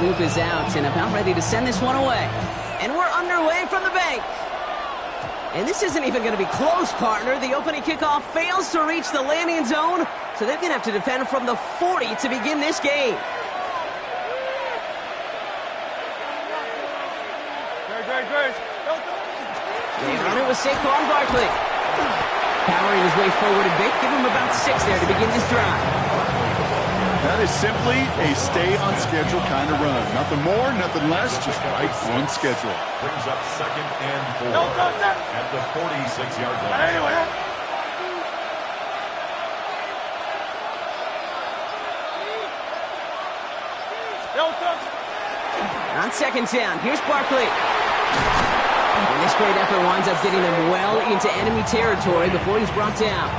loop is out and about ready to send this one away. And we're underway from the bank. And this isn't even going to be close, partner. The opening kickoff fails to reach the landing zone, so they're going to have to defend from the 40 to begin this game. They run it with Saquon Barkley. Powering his way forward a bit. Give him about 6 there to begin this drive. That is simply a stay-on-schedule kind of run. Nothing more, nothing less, just right on schedule. Brings up 2nd and 4 at the 46-yard line. On 2nd down, here's Barkley. And this great effort winds up getting them well into enemy territory before he's brought down.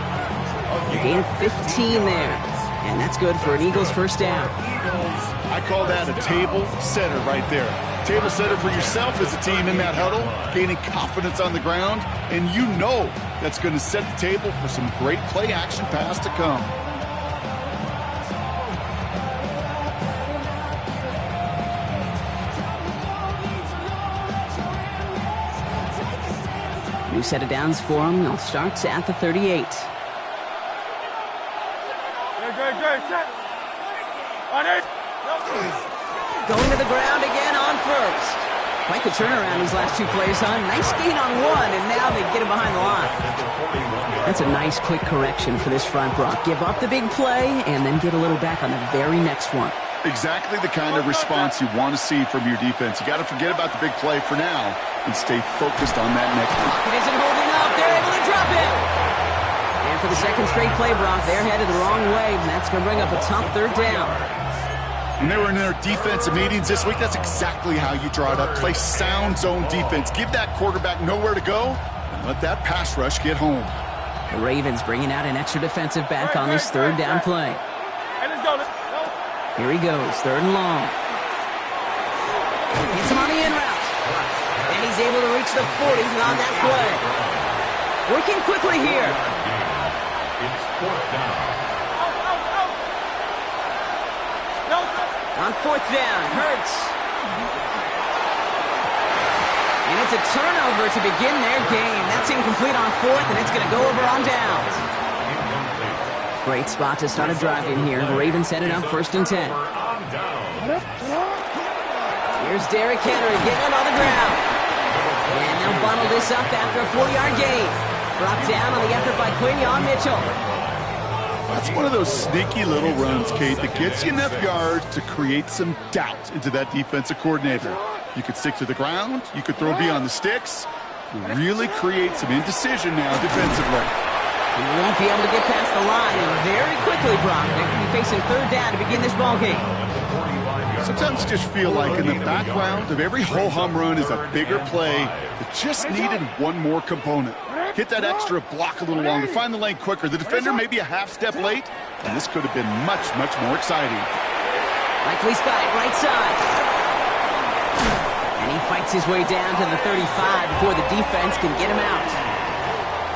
A gain of 15 there. And that's good for an Eagles first down. I call that a table setter right there. Table setter for yourself as a team in that huddle, gaining confidence on the ground, and you know that's going to set the table for some great play-action pass to come. New set of downs for him. They'll start at the 38. Going to the ground again on first. Quite the turnaround these last 2 plays, huh? Nice gain on 1, and now they get him behind the line. That's a nice quick correction for this front, Brock. Give up the big play, and then get a little back on the very next one. Exactly the kind of response you want to see from your defense. You got to forget about the big play for now and stay focused on that next one. It isn't holding up. They're able to drop it. And for the second straight play, Brock, they're headed the wrong way, and that's going to bring up a tough 3rd down. When they were in their defensive meetings this week, that's exactly how you draw it up. Play sound zone defense. Give that quarterback nowhere to go and let that pass rush get home. The Ravens bringing out an extra defensive back on this 3rd down play. Here he goes, 3rd and long. Gets him on the in route. And he's able to reach the 40 on that play. Working quickly here. It's 4th down. On 4th down, Hurts. And it's a turnover to begin their game. That's incomplete on 4th, and it's going to go over on downs. Great spot to start a drive in here. The Ravens headed up 1st and 10. Here's Derrick Henry getting on the ground. And they'll bundle this up after a 4-yard gain. Brought down on the effort by Quinyon Mitchell. That's one of those sneaky little runs, Kate, that gets you enough yards to create some doubt into that defensive coordinator. You could stick to the ground. You could throw beyond the sticks. You really create some indecision now defensively. He won't be able to get past the line, and very quickly, Brock, they're going to be facing 3rd down to begin this ball game. Sometimes you just feel like in the background of every ho-hum run is a bigger play that just needed one more component. Hit that extra block a little longer, find the lane quicker. The defender may be a half step late, and this could have been much, much more exciting. Likely's got it right side. And he fights his way down to the 35 before the defense can get him out.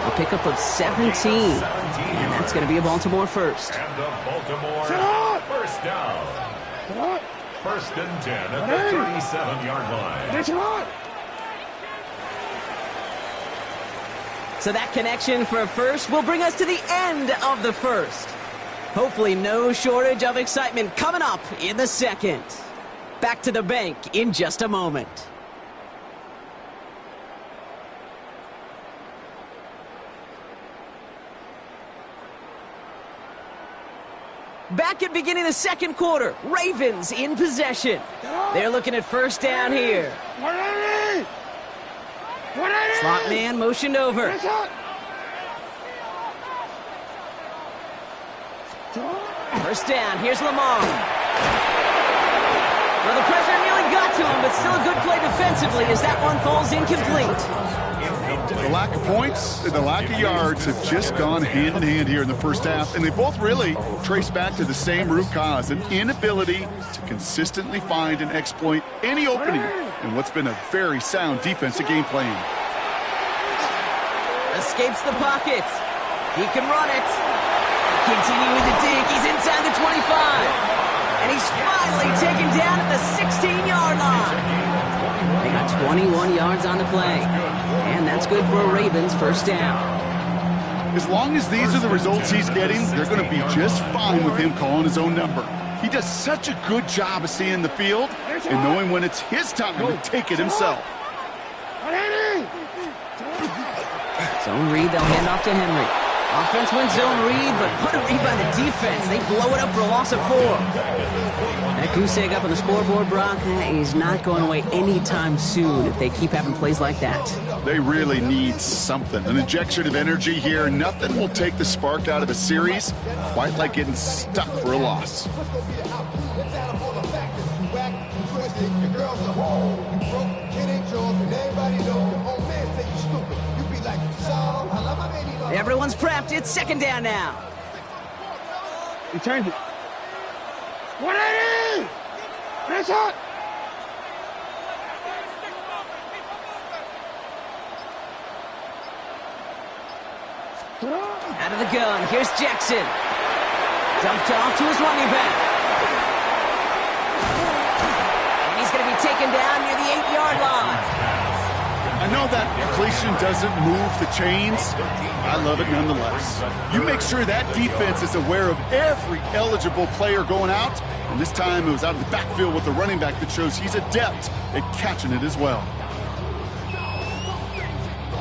A pickup of 17. And that's going to be a Baltimore first. And the Baltimore first down. 1st and 10 at the 37-yard line. So that connection for a first will bring us to the end of the first. Hopefully no shortage of excitement coming up in the 2nd. Back to the bank in just a moment. Back at beginning the 2nd quarter, Ravens in possession. They're looking at 1st down here. Slot man motioned over. First down, here's Lamar. Well, the pressure nearly got to him, but still a good play defensively as that one falls incomplete. The lack of points and the lack of yards have just gone hand in hand here in the first half, and they both really trace back to the same root cause, an inability to consistently find and exploit any opening in what's been a very sound defensive game plan. Escapes the pocket. He can run it. Continuing to dig. He's inside the 25. And he's finally taken down at the 16-yard line. They got 21 yards on the play. And that's good for a Ravens first down. As long as these are the results he's getting, they're going to be just fine with him calling his own number. He does such a good job of seeing the field and knowing when it's his time to take it himself. Zone read, they'll hand off to Henry. Offense wins zone read, but what a read by the defense. They blow it up for a loss of 4. That goose egg up on the scoreboard, Brock, is not going away anytime soon if they keep having plays like that. They really need something, an injection of energy here. Nothing will take the spark out of a series quite like getting stuck for a loss. Everyone's prepped. It's second down now. He turned it. 180! Finish it! Out of the gun. Here's Jackson. Dumped off to his running back. And he's going to be taken down near the 8-yard line. I know that completion doesn't move the chains. I love it nonetheless. You make sure that defense is aware of every eligible player going out. And this time it was out of the backfield with the running back that shows he's adept at catching it as well.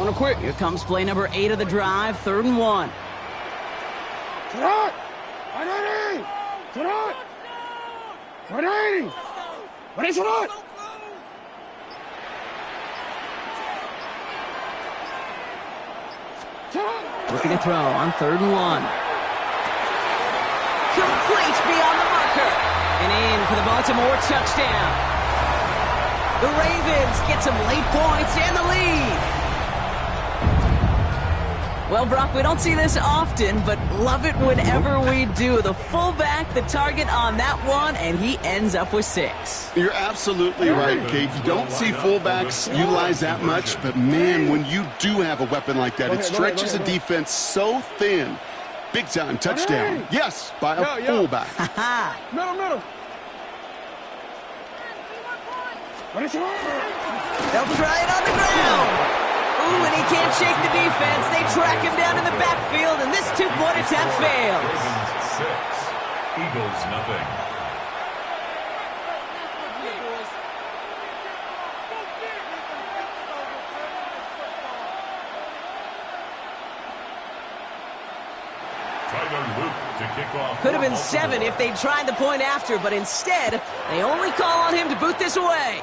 On a quick. Here comes play number 8 of the drive, 3rd and 1. Turn! 180! Turn! 180! What is it? Looking to throw on 3rd and 1. Complete beyond the marker. And in for the Baltimore touchdown. The Ravens get some late points and the lead. Well, Brock, we don't see this often, but love it whenever we do. The fullback, the target on that one, and he ends up with 6. You're absolutely right, Kate. You don't see fullbacks utilize that much, but man, when you do have a weapon like that, it stretches a defense so thin. Big time touchdown. Yes, by a fullback. Middle. What is it? They'll try it on the ground. Ooh, and he can't shake the defense. They track him down in the backfield, and this 2-point attempt fails. Ravens 6, Eagles nothing. Could have been 7 if they tried the point after, but instead, they only call on him to boot this away.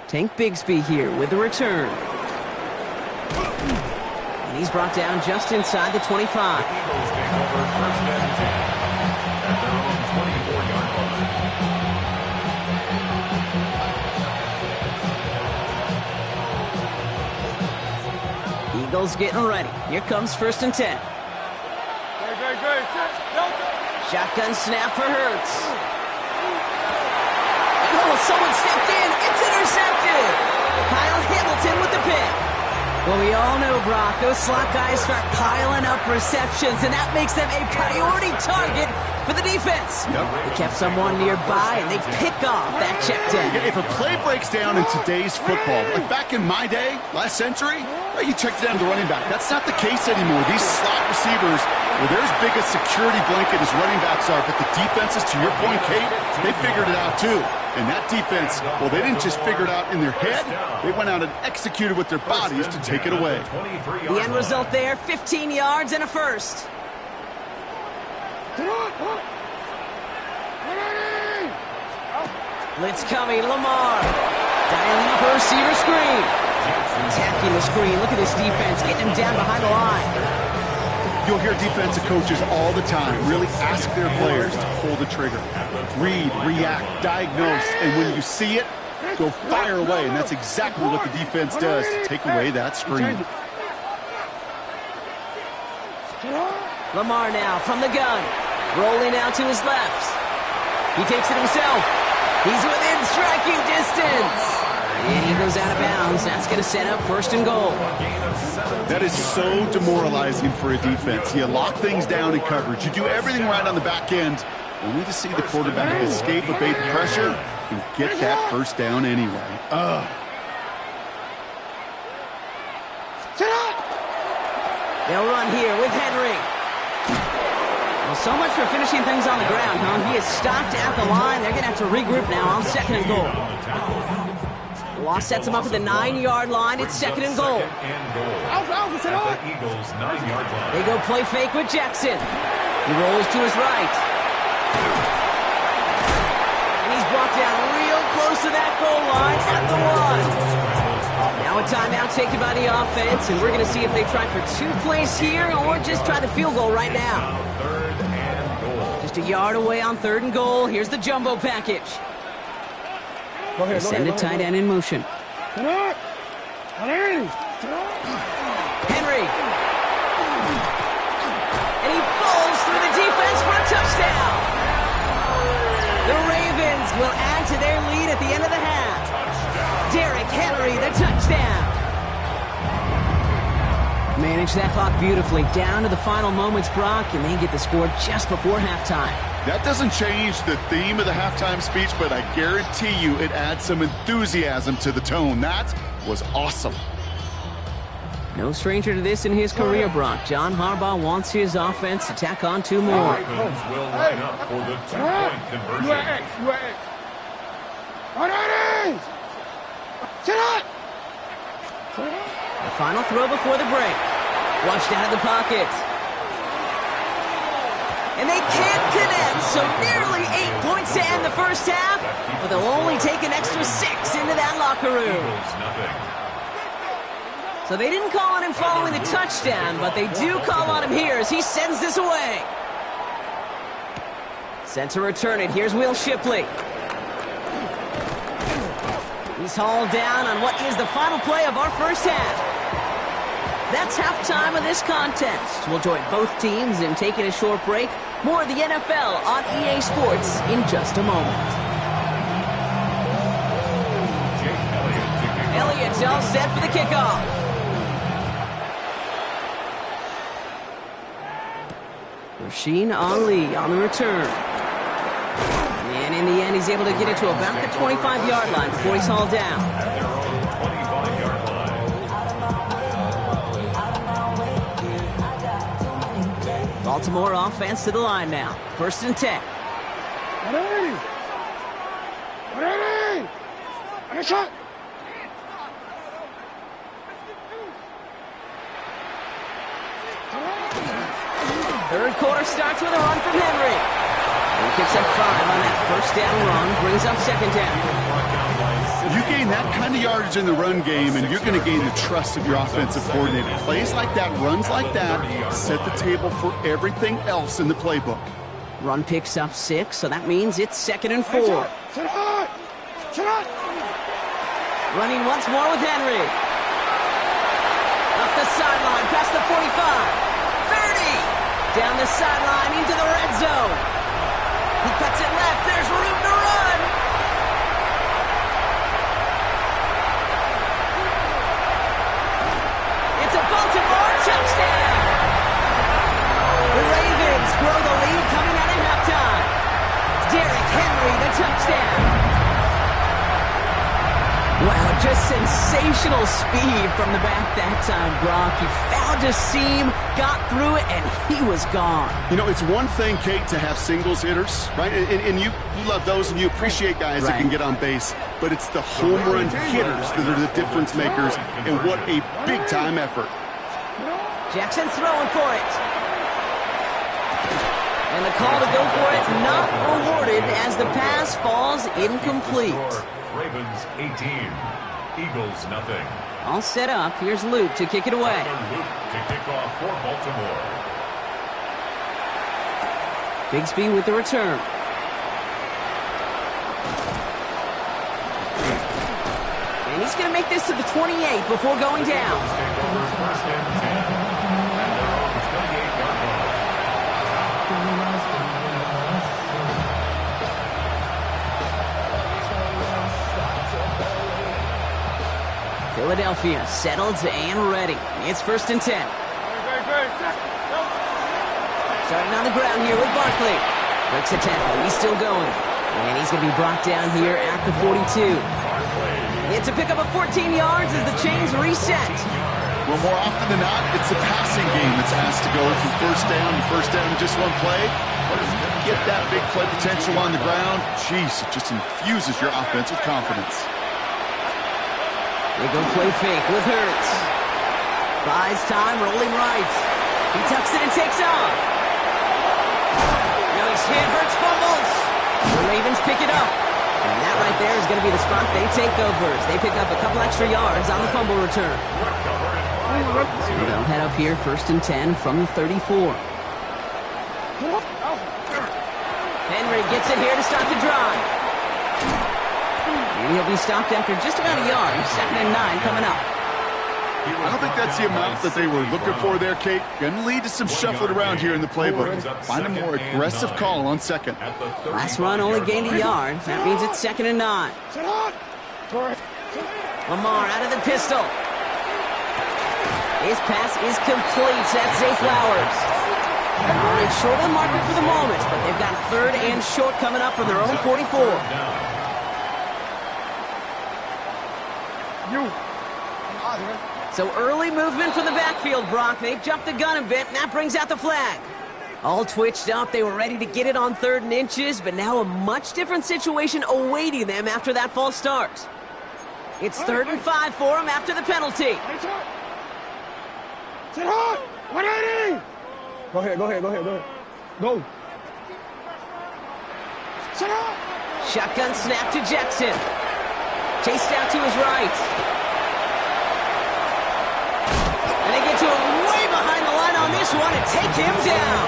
Tank Bigsby here with the return. And he's brought down just inside the 25. Eagles take over 1st and 10 at their own 24-yard line. Eagles getting ready. Here comes 1st and 10. Shotgun snap for Hurts. Oh, someone stepped in. It's intercepted. Kyle Hamilton with the pick. Well, we all know, Brock, those slot guys start piling up receptions, and that makes them a priority target for the defense. Yep. They kept someone nearby, and they pick off that check down. If a play breaks down in today's football, like back in my day, last century, you checked it down to running back. That's not the case anymore. These slot receivers, well, they're as big a security blanket as running backs are, but the defenses, to your point, Kate, they figured it out too. And that defense, well, they didn't just figure it out in their head. They went out and executed with their bodies to take it away. The end result there, 15 yards and a first. Blitz coming, Lamar. Dialing up a receiver screen. Attacking the screen. Look at this defense, getting him down behind the line. You'll hear defensive coaches all the time really ask their players to pull the trigger. Read, react, diagnose, and when you see it, go fire away. And that's exactly what the defense does to take away that screen. Lamar now from the gun. Rolling out to his left. He takes it himself. He's within striking distance. And he goes out of bounds. That's going to set up 1st and goal. That is so demoralizing for a defense. You lock things down in coverage. You do everything right on the back end. Only to see the quarterback escape, evade the pressure, and get that first down anyway. They'll run here with Henry. Well, so much for finishing things on the ground, huh? He is stopped at the line. They're going to have to regroup now on 2nd and goal. The loss sets him up at the 9-yard line. It's 2nd and goal. They go play fake with Jackson. He rolls to his right. And he's brought down real close to that goal line at the 1. Now a timeout taken by the offense, and we're going to see if they try for 2 plays here or just try the field goal right now. Just a yard away on 3rd and goal. Here's the jumbo package. They send a tight end in motion. Henry. And he falls through the defense for a touchdown. The Ravens will add to their lead at the end of the half. Derrick Henry, the touchdown. Manage that clock beautifully down to the final moments, Brock, and they get the score just before halftime. That doesn't change the theme of the halftime speech, but I guarantee you it adds some enthusiasm to the tone. That was awesome. No stranger to this in his career, Brock. John Harbaugh wants his offense to tack on 2 more. Ravens will line up for the 2-point conversion. The final throw before the break. Flushed out of the pocket. And they can't connect, so nearly 8 points to end the first half, but they'll only take an extra 6 into that locker room. So they didn't call on him following the touchdown, but they do call on him here as he sends this away. Sent to return it. Here's Will Shipley. He's hauled down on what is the final play of our first half. That's halftime of this contest. We'll join both teams in taking a short break. More of the NFL on EA Sports in just a moment. Elliott's all set for the kickoff. Rasheen Ali on the return. And in the end, he's able to get it to about the 25-yard line before he's hauled down. At their own 25-yard line. Baltimore offense to the line now. 1st and 10. Third quarter starts with a run from Henry. He picks up 5 on that first down run, brings up 2nd down. You gain that kind of yardage in the run game, and you're going to gain the trust of your offensive coordinator. Plays like that, runs like that, set the table for everything else in the playbook. Run picks up 6, so that means it's 2nd and 4. Running once more with Henry. Up the sideline, past the 45. 30. Down the sideline into the red zone. He cuts it left. There's room to run. It's a Baltimore touchdown. The Ravens grow the lead coming out of halftime. Derrick Henry, the touchdown. Wow, just sensational speed from the back that time, Brock. He found a seam, got through it, and he was gone. You know, it's one thing, Kate, to have singles hitters, right? And you love those, and you appreciate guys that can get on base. But it's the home run hitters that are the difference makers, and what a big-time effort. Jackson throwing for it. And the call to go for it not rewarded as the pass falls incomplete. Ravens 18, Eagles nothing. All set up. Here's Luke to kick it away. Luke to kick off for Baltimore. Bigsby with the return. And he's going to make this to the 28 before going down. Take over 1st and 10 at their own 28-yard line. Philadelphia settled and ready. It's 1st and 10. Starting on the ground here with Barkley. Breaks a tackle. He's still going. And he's going to be brought down here at the 42. It's a pickup of 14 yards as the chains reset. Well, more often than not, it's the passing game that's asked to go from first down in just one play. Get that big play potential on the ground. Jeez, it just infuses your offense with confidence. They go play fake with Hurts. Buys time, rolling right. He tucks it and takes off. Now he's hit, Hurts fumbles. The Ravens pick it up. And that right there is going to be the spot they take over. They pick up a couple extra yards on the fumble return. So they'll head up here, 1st and 10 from the 34. Henry gets it here to start the drive. And he'll be stopped after just about a yard. 2nd and 9 coming up. I don't think that's the amount that they were looking for there, Kate. Going to lead to some shuffling around here in the playbook. Find a more aggressive call on 2nd. Last run only gained a yard. That means it's 2nd and 9. Lamar out of the pistol. His pass is complete. That's Zay Flowers. All right, short on marker for the moment, but they've got 3rd and short coming up from their own 44. So early movement from the backfield, Brock. They've jumped the gun a bit, and that brings out the flag. All twitched up. They were ready to get it on 3rd and inches, but now a much different situation awaiting them after that false start. It's 3rd and 5 for them after the penalty. Sit hard! 180! Go ahead. Go. Sit hard! Shotgun snap to Jackson. Chased out to his right. And they get to him way behind the line on this one and take him down.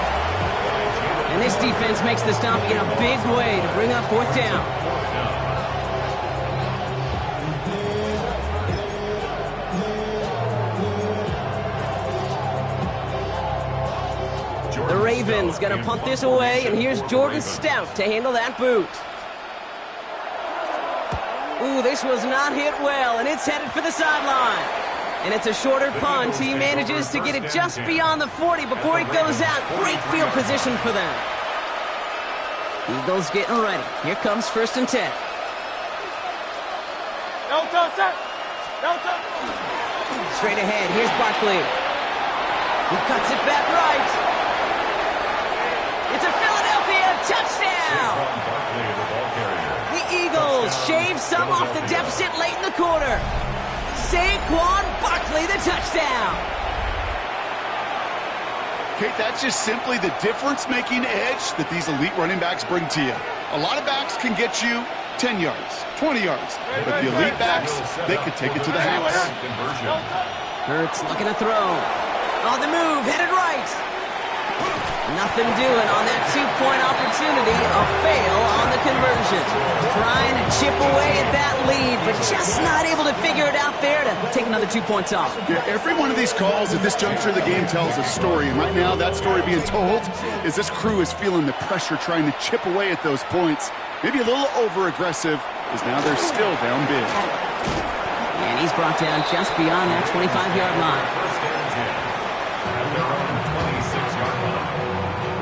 And this defense makes the stop in a big way to bring up 4th down. The Ravens going to punt this away, and here's Jordan Stout to handle that boot. Ooh, this was not hit well, and it's headed for the sideline. And it's a shorter punt. He manages to get it just beyond the 40 before it goes out. Great field position for them. Eagles getting ready. Here comes 1st and 10. Straight ahead, here's Barkley. He cuts it back right. It's a Philadelphia touchdown! The Eagles shave some off the deficit late in the quarter. Saquon Barkley, the touchdown. Kate, that's just simply the difference-making edge that these elite running backs bring to you. A lot of backs can get you 10 yards, 20 yards. But the elite backs, they could take it to the house. Hurts looking to throw. On the move, headed right. Nothing doing on that 2-point opportunity. A fail on the conversion. Trying to chip away at that lead, but just not able to figure it out there to take another 2 points off. Yeah, every one of these calls at this juncture of the game tells a story. And right now, that story being told is this crew is feeling the pressure trying to chip away at those points. Maybe a little over-aggressive, as now they're still down big. And he's brought down just beyond that 25-yard line.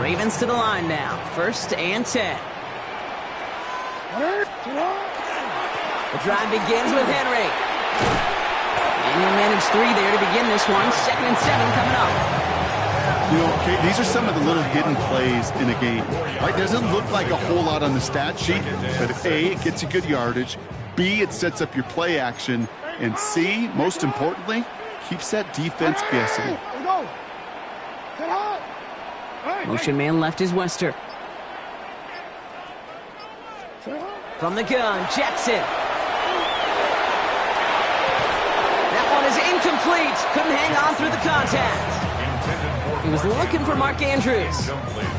Ravens to the line now. 1st and 10. The drive begins with Henry. And he'll manage 3 there to begin this one. 2nd and 7 coming up. You know, Kate, these are some of the little hidden plays in a game. Right? Doesn't look like a whole lot on the stat sheet, but A, it gets you good yardage. B, it sets up your play action. And C, most importantly, keeps that defense guessing. Motion man left is Wester. From the gun, Jackson. That one is incomplete. Couldn't hang on through the contact. He was looking for Mark Andrews.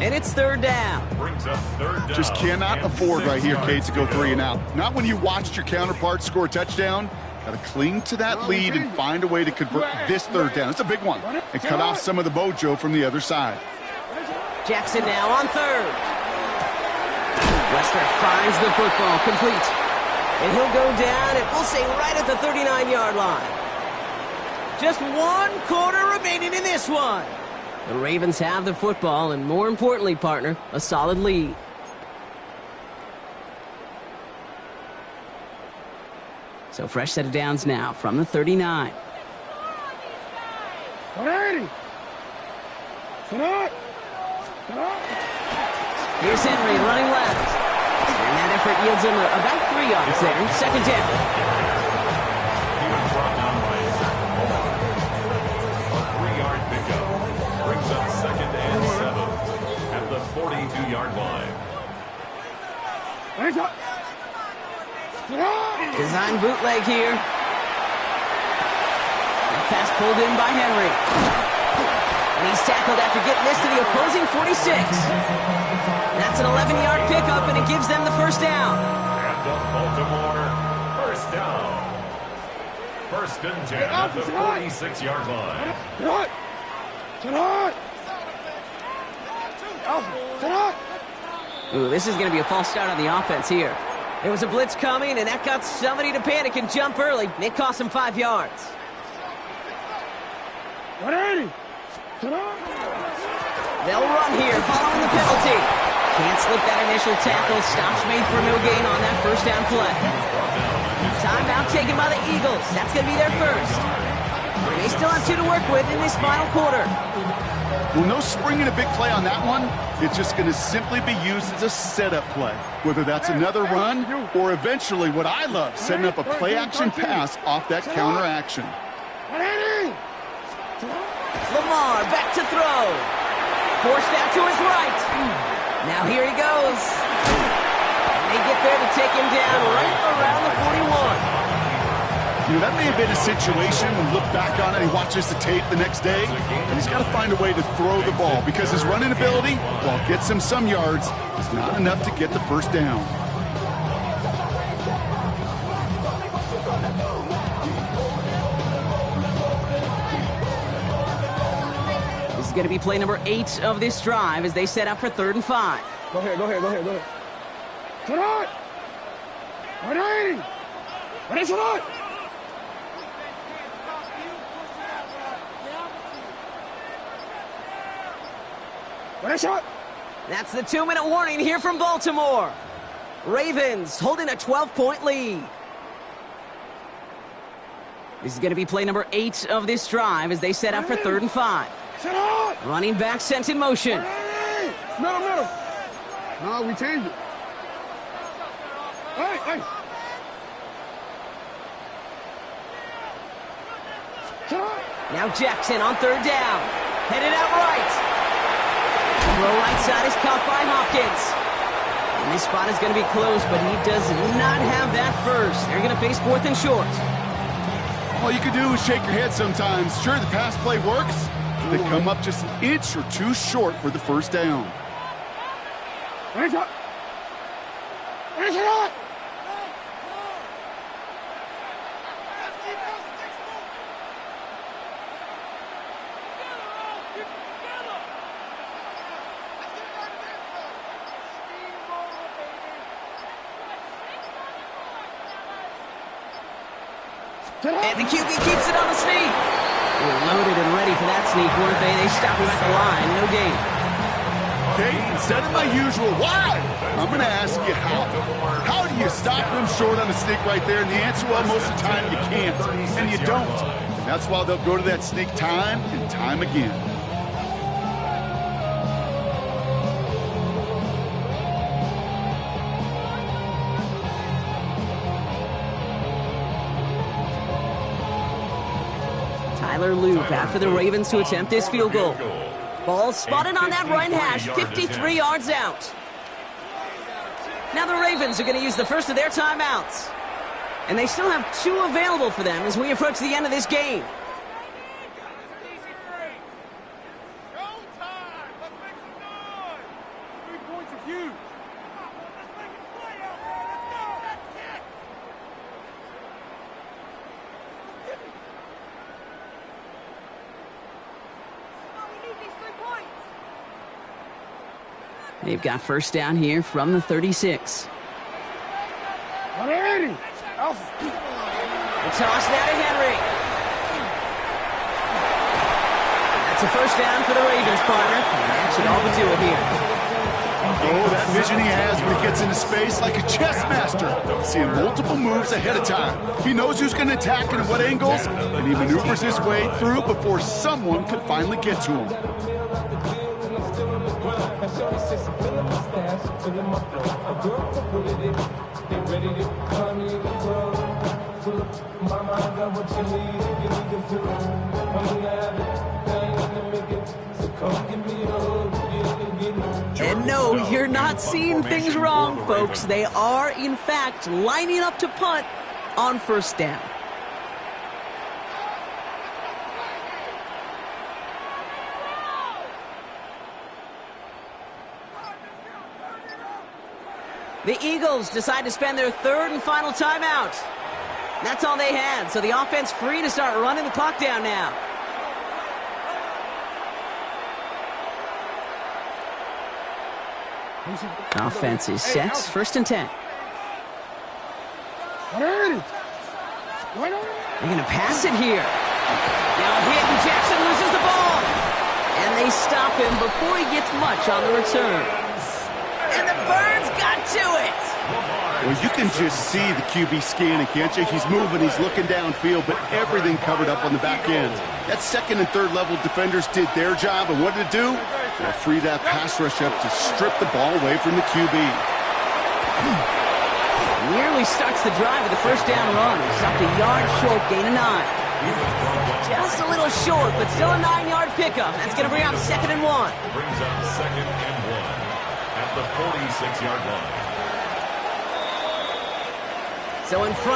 And it's 3rd down. Just cannot afford right here, Kate, to go 3 and out. Not when you watched your counterpart score a touchdown. Got to cling to that lead and find a way to convert this 3rd down. It's a big one. And cut off some of the mojo from the other side. Jackson now on 3rd. Wester finds the football complete. And he'll go down, and we'll say right at the 39-yard line. Just 1 quarter remaining in this one. The Ravens have the football, and more importantly, partner, a solid lead. So fresh set of downs now from the 39. 180. Here's Henry running left. And that effort yields him about 3 yards there. Second down. He was brought down by Zach Moore. A 3-yard pickup brings up 2nd and 7 at the 42-yard line. Design bootleg here. That pass pulled in by Henry. And he's tackled after getting this to the opposing 46. That's an 11-yard pickup, and it gives them the first down. And the Baltimore first down. 1st and 10 at the 46-yard line. Ooh, this is going to be a false start on the offense here. There was a blitz coming, and that got somebody to panic and jump early. It cost him 5 yards. 180. They'll run here following the penalty. Can't slip that initial tackle. Stops made for no gain on that first down play. Timeout taken by the Eagles. That's going to be their first. They still have 2 to work with in this final quarter. Well, no springing a big play on that one. It's just going to simply be used as a setup play. Whether that's another run or eventually what I love, setting up a play-action pass off that counter action. Lamar back to throw. Forced out to his right. Now here he goes. And they get there to take him down right around the 41. You know, that may have been a situation when look back on it, he watches the tape the next day, and he's got to find a way to throw the ball because his running ability, while it gets him some yards, is not enough to get the first down. This is going to be play number 8 of this drive as they set up for 3rd and 5. Go ahead. 180. That's the 2-minute warning here from Baltimore. Ravens holding a 12-point lead. This is going to be play number 8 of this drive as they set up for 3rd and 5. Running back sent in motion. Middle. No, we changed it. Hey. Now Jackson on 3rd down. Headed out right. Throw right side is caught by Hopkins. And this spot is going to be close, but he does not have that first. They're going to face 4th and short. All you can do is shake your head sometimes. Sure, the pass play works, but they come up just an inch or 2 short for the first down. And the QB keeps it on the sneak. They were loaded and ready for that sneak, weren't they? They stopped him at the line. No gain. Okay, instead of my usual, why? I'm going to ask you how. How do you stop them short on a sneak right there? And the answer, well, most of the time you can't, and you don't. And that's why they'll go to that sneak time and time again. Tyler Loop after the Ravens to attempt this field goal. Ball spotted on that right hash, 53 yards out. Now the Ravens are going to use the first of their timeouts. And they still have 2 available for them as we approach the end of this game. They've got first down here from the 36. 180. The toss now to Henry. That's a first down for the Ravens, partner. And that should all but do it here. Oh, that vision he has when he gets into space, like a chess master, seeing multiple moves ahead of time. He knows who's going to attack and at what angles, and he maneuvers his way through before someone could finally get to him. And no, you're not seeing things wrong, folks. They are, in fact, lining up to punt on first down. The Eagles decide to spend their third and final timeout. That's all they had, so the offense free to start running the clock down now. Offense is set. First and 10. They're going to pass it here. Now hit, and Jackson loses the ball. And they stop him before he gets much on the return. And the Birds got to it. Well, you can just see the QB scanning, can't you? He's moving, he's looking downfield, but everything covered up on the back end. That second and third level defenders did their job, and what did it do? Well, free that pass rush up to strip the ball away from the QB. Nearly starts the drive with the first down run. Stopped a yard short, gain of 9. Just a little short, but still a 9-yard pickup. That's going to bring up second and 1. Brings up second and 1 at the 46-yard line. So in front of